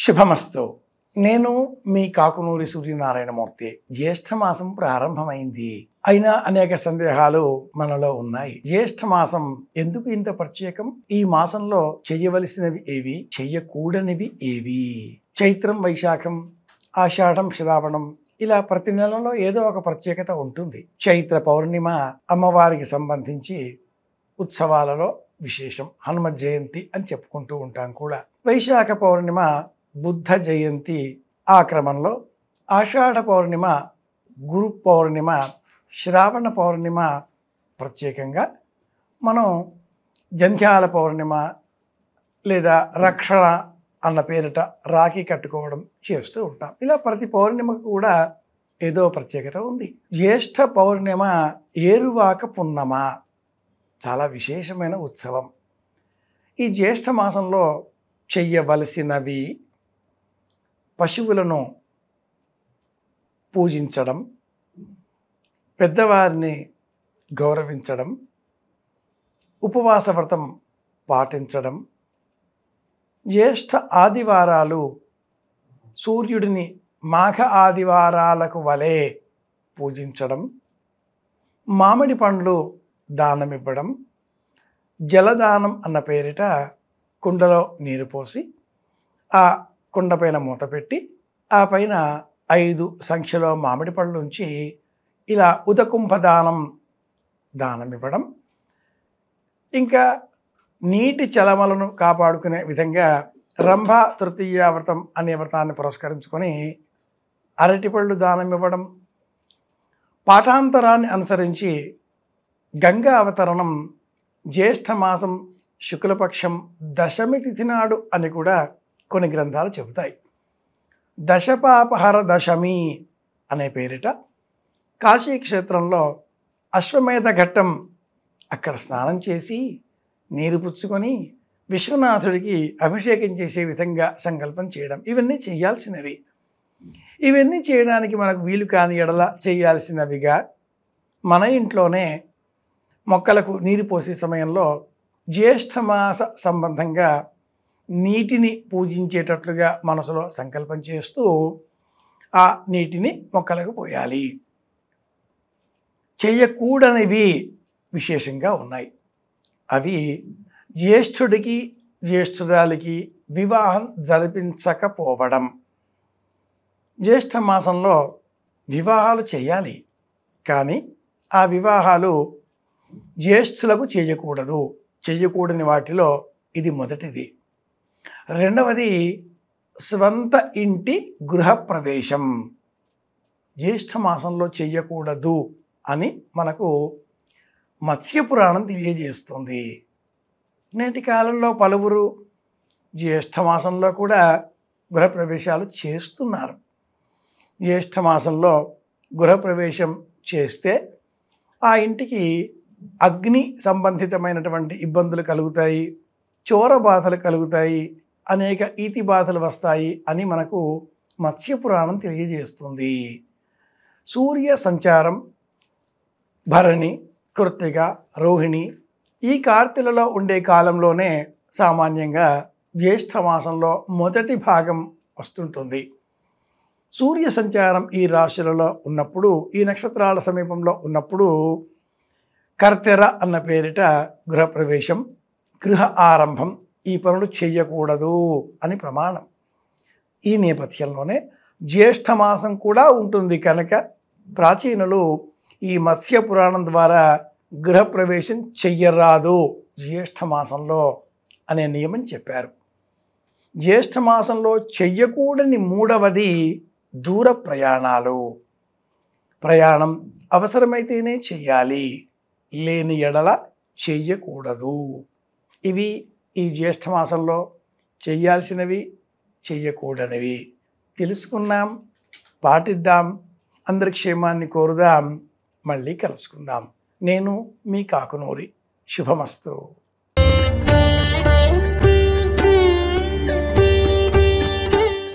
శుభమస్తు. నేను మీ కాకునూరి సూర్యనారాయణమూర్తి. జ్యేష్ఠమాసం ప్రారంభమైంది. అయినా అనేక సందేహాలు మనలో ఉన్నాయి. జ్యేష్ఠమాసం ఎందుకు ఇంత ప్రత్యేకం? ఈ మాసంలో చెయ్యవలసినవి ఏవి, చెయ్యకూడనివి ఏవి? చైత్రం, వైశాఖం, ఆషాఢం, శ్రావణం ఇలా ప్రతి నెలలో ఏదో ఒక ప్రత్యేకత ఉంటుంది. చైత్ర పౌర్ణిమ అమ్మవారికి సంబంధించి ఉత్సవాలలో విశేషం. హనుమత్ జయంతి అని చెప్పుకుంటూ ఉంటాం కూడా. వైశాఖ పౌర్ణిమ బుద్ధ జయంతి ఆ క్రమంలో, ఆషాఢ పౌర్ణిమ గురు పౌర్ణిమ, శ్రావణ పౌర్ణిమ ప్రత్యేకంగా మనం జంధ్యాల పౌర్ణిమ లేదా రక్షణ అన్న పేరిట రాఖీ కట్టుకోవడం చేస్తూ ఉంటాం. ఇలా ప్రతి పౌర్ణిమకు కూడా ఏదో ప్రత్యేకత ఉంది. జ్యేష్ఠ పౌర్ణిమ ఏరువాక పున్నమ చాలా విశేషమైన ఉత్సవం. ఈ జ్యేష్ఠ మాసంలో చెయ్యవలసినవి పశువులను పూజించడం, పెద్దవారిని గౌరవించడం, ఉపవాస వ్రతం పాటించడం, జ్యేష్ఠ ఆదివారాలు సూర్యుడిని మాఘ ఆదివారాలకు వలె పూజించడం, మామిడి పండ్లు దానమివ్వడం, జలదానం అన్న పేరిట కుండలో నీరు పోసి ఆ కుండ పైన మూత పెట్టి ఆ పైన 5 సంఖ్యలో మామిడి పళ్ళు ఉంచి ఇలా ఉదకుంభ దానమివ్వడం, ఇంకా నీటి చలమలను కాపాడుకునే విధంగా రంభ తృతీయ వ్రతం అనే వ్రతాన్ని పురస్కరించుకొని అరటిపళ్ళు దానమివ్వడం, పాఠాంతరాన్ని అనుసరించి గంగా అవతరణం జ్యేష్ఠమాసం శుక్లపక్షం దశమి తిథి నాడు అని కూడా కొన్ని గ్రంథాలు చెబుతాయి. దశపాపహర దశమి అనే పేరిట కాశీ క్షేత్రంలో అశ్వమేధ ఘట్టం అక్కడ స్నానం చేసి నీరు పుచ్చుకొని విశ్వనాథుడికి అభిషేకం చేసే విధంగా సంకల్పం చేయడం, ఇవన్నీ చేయాల్సినవి. ఇవన్నీ చేయడానికి మనకు వీలు కాని ఎడల చేయాల్సినవిగా మన ఇంట్లోనే మొక్కలకు నీరు పోసే సమయంలో జ్యేష్ఠమాస సంబంధంగా నీటిని పూజించేటట్లుగా మనసులో సంకల్పం చేస్తూ ఆ నీటిని మొక్కలకు పోయాలి. చేయకూడనివి విశేషంగా ఉన్నాయి. అవి జ్యేష్ఠుడికి జ్యేష్ఠురాలికి వివాహం జరిపించకపోవడం. జ్యేష్ఠ మాసంలో వివాహాలు చేయాలి, కానీ ఆ వివాహాలు జ్యేష్ఠులకు చేయకూడదు. చేయకూడని వాటిలో ఇది మొదటిది. రెండవది స్వంత ఇంటి గృహప్రవేశం జ్యేష్ఠ మాసంలో చెయ్యకూడదు అని మనకు మత్స్యపురాణం తెలియజేస్తుంది. నేటి కాలంలో పలువురు జ్యేష్ఠ మాసంలో కూడా గృహప్రవేశాలు చేస్తున్నారు. జ్యేష్ఠ మాసంలో గృహప్రవేశం చేస్తే ఆ ఇంటికి అగ్ని సంబంధితమైనటువంటి ఇబ్బందులు కలుగుతాయి, చోర బాధలు కలుగుతాయి, అనేక ఈతి బాధలు వస్తాయి అని మనకు మత్స్యపురాణం తెలియజేస్తుంది. సూర్య సంచారం భరణి, కృత్తిక, రోహిణి ఈ కార్తెలలో ఉండే కాలంలోనే సామాన్యంగా జ్యేష్ఠ మాసంలో మొదటి భాగం వస్తుంటుంది. సూర్య సంచారం ఈ రాశులలో ఉన్నప్పుడు, ఈ నక్షత్రాల సమీపంలో ఉన్నప్పుడు కర్తెర అన్న పేరిట గృహప్రవేశం, గృహ ఆరంభం ఈ పనులు చేయకూడదు అని ప్రమాణం. ఈ నేపథ్యంలోనే జ్యేష్ఠ మాసం కూడా ఉంటుంది కనుక ప్రాచీనులు ఈ మత్స్య పురాణం ద్వారా గృహప్రవేశం చెయ్యరాదు జ్యేష్ఠ మాసంలో అనే నియమం చెప్పారు. జ్యేష్ఠ మాసంలో చెయ్యకూడని మూడవది దూర ప్రయాణాలు. ప్రయాణం అవసరమైతేనే చెయ్యాలి, లేని ఎడల చెయ్యకూడదు. ఇవి ఈ జ్యేష్ఠ మాసంలో చెయ్యాల్సినవి, చెయ్యకూడనివి తెలుసుకున్నాం, పాటిద్దాం, అందరి క్షేమాన్ని కోరుదాం. మళ్ళీ కలుసుకుందాం. నేను మీ కాకునూరి. శుభమస్తు.